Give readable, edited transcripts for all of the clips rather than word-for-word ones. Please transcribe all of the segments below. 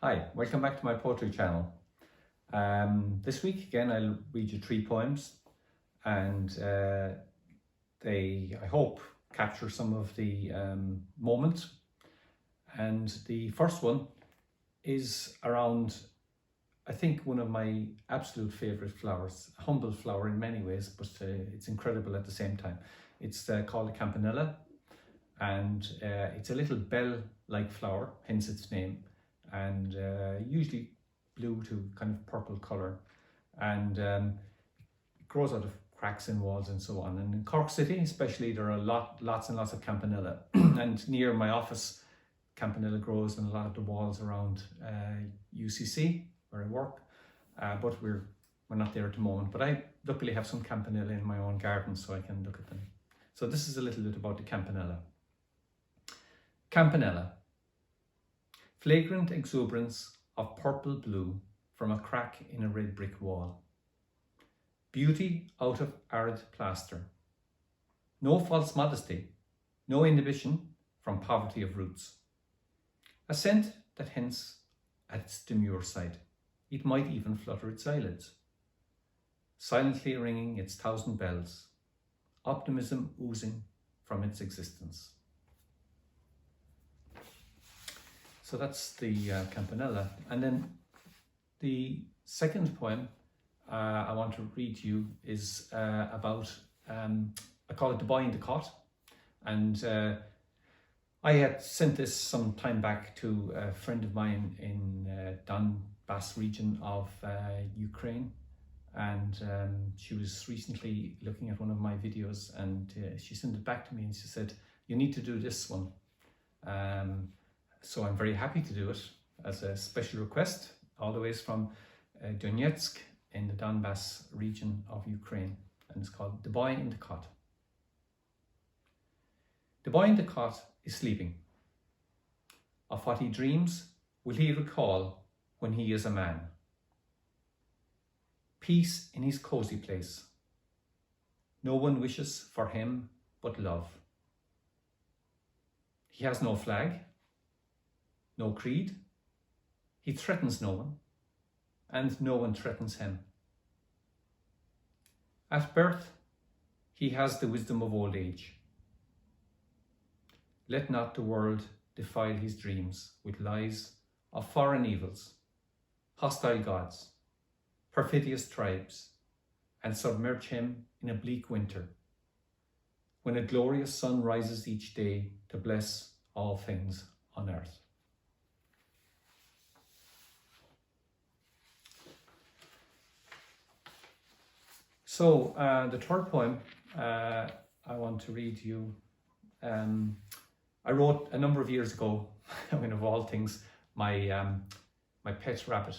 Hi, welcome back to my poetry channel. This week again I'll read you 3 poems and they, I hope, capture some of the moment. And the first one is around, I think, one of my absolute favourite flowers, a humble flower in many ways, but it's incredible at the same time. It's called a Campanella, and it's a little bell-like flower, hence its name, and usually blue to kind of purple colour, and it grows out of cracks in walls and so on. And in Cork City especially, there are lots and lots of Campanella and near my office Campanella grows in a lot of the walls around UCC where I work, but we're not there at the moment, but I luckily have some Campanella in my own garden so I can look at them. So this is a little bit about the Campanella. Campanella. Flagrant exuberance of purple blue from a crack in a red brick wall. Beauty out of arid plaster. No false modesty, no inhibition from poverty of roots. A scent that hints at its demure side. It might even flutter its eyelids. Silently ringing its 1,000 bells. Optimism oozing from its existence. So that's the Campanella. And then the second poem I want to read to you is about, I call it The Boy in the Cot. And I had sent this some time back to a friend of mine in Donbass region of Ukraine. And she was recently looking at one of my videos, and she sent it back to me and she said, "You need to do this one." So I'm very happy to do it as a special request, all the way from Donetsk in the Donbass region of Ukraine, and it's called The Boy in the Cot. The boy in the cot is sleeping. Of what he dreams will he recall when he is a man. Peace in his cozy place. No one wishes for him but love. He has no flag, no creed. He threatens no one, and no one threatens him. At birth, he has the wisdom of old age. Let not the world defile his dreams with lies of foreign evils, hostile gods, perfidious tribes, and submerge him in a bleak winter, when a glorious sun rises each day to bless all things on earth. So the third poem I want to read to you, I wrote a number of years ago. I mean, of all things, my pet rabbit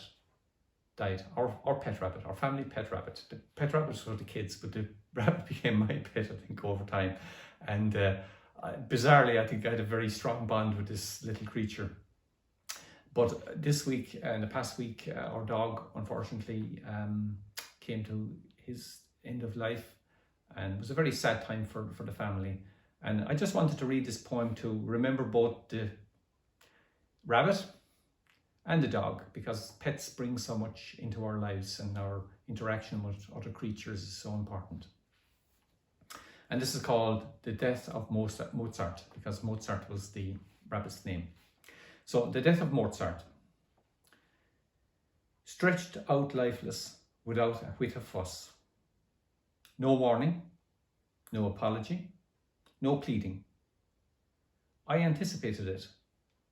died. Our pet rabbit, our family pet rabbit. The pet rabbit was for the kids, but the rabbit became my pet, I think, over time. And bizarrely, I think I had a very strong bond with this little creature. But this week, in the past week, our dog, unfortunately, came to his end of life, and it was a very sad time for the family. And I just wanted to read this poem to remember both the rabbit and the dog, because pets bring so much into our lives, and our interaction with other creatures is so important. And this is called The Death of Mozart, because Mozart was the rabbit's name. So, The Death of Mozart. Stretched out lifeless without a whit of fuss. No warning, no apology, no pleading. I anticipated it,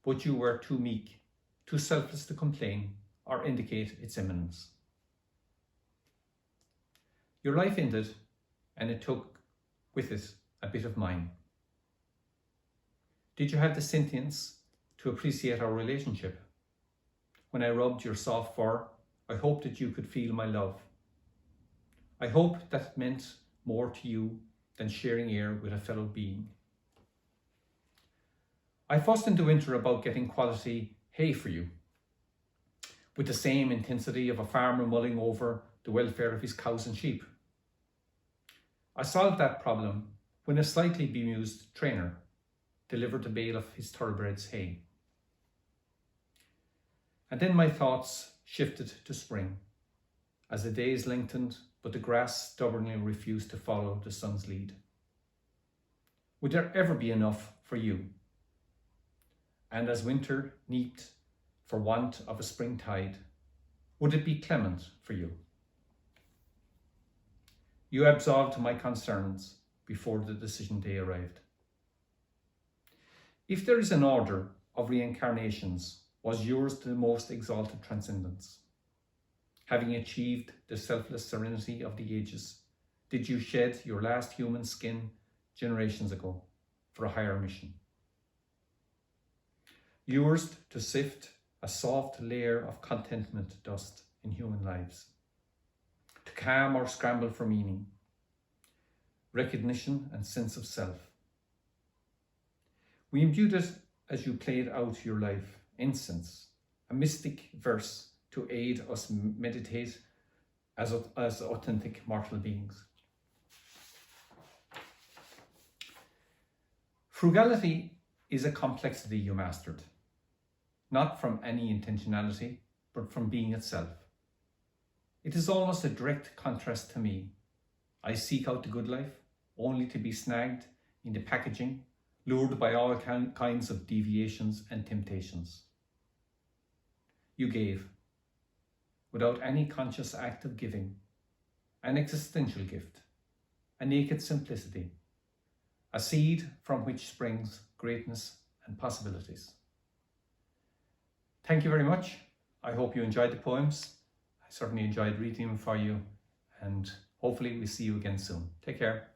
but you were too meek, too selfless to complain or indicate its imminence. Your life ended, and it took with it a bit of mine. Did you have the sentience to appreciate our relationship? When I rubbed your soft fur, I hoped that you could feel my love. I hope that it meant more to you than sharing air with a fellow being. I fussed in the winter about getting quality hay for you, with the same intensity of a farmer mulling over the welfare of his cows and sheep. I solved that problem when a slightly bemused trainer delivered a bale of his thoroughbreds hay. And then my thoughts shifted to spring, as the days lengthened, but the grass stubbornly refused to follow the sun's lead. Would there ever be enough for you? And as winter neaped for want of a springtide, would it be clement for you? You absolved my concerns before the decision day arrived. If there is an order of reincarnations, was yours the most exalted transcendence? Having achieved the selfless serenity of the ages, did you shed your last human skin generations ago for a higher mission? Yours to sift a soft layer of contentment dust in human lives, to calm or scramble for meaning, recognition and sense of self. We imbued it as you played out your life, incense, a mystic verse to aid us meditate as authentic mortal beings. Frugality is a complexity you mastered, not from any intentionality, but from being itself. It is almost a direct contrast to me. I seek out the good life, only to be snagged in the packaging, lured by all kinds of deviations and temptations. You gave, without any conscious act of giving, an existential gift, a naked simplicity, a seed from which springs greatness and possibilities. Thank you very much. I hope you enjoyed the poems. I certainly enjoyed reading them for you, and hopefully we see you again soon. Take care.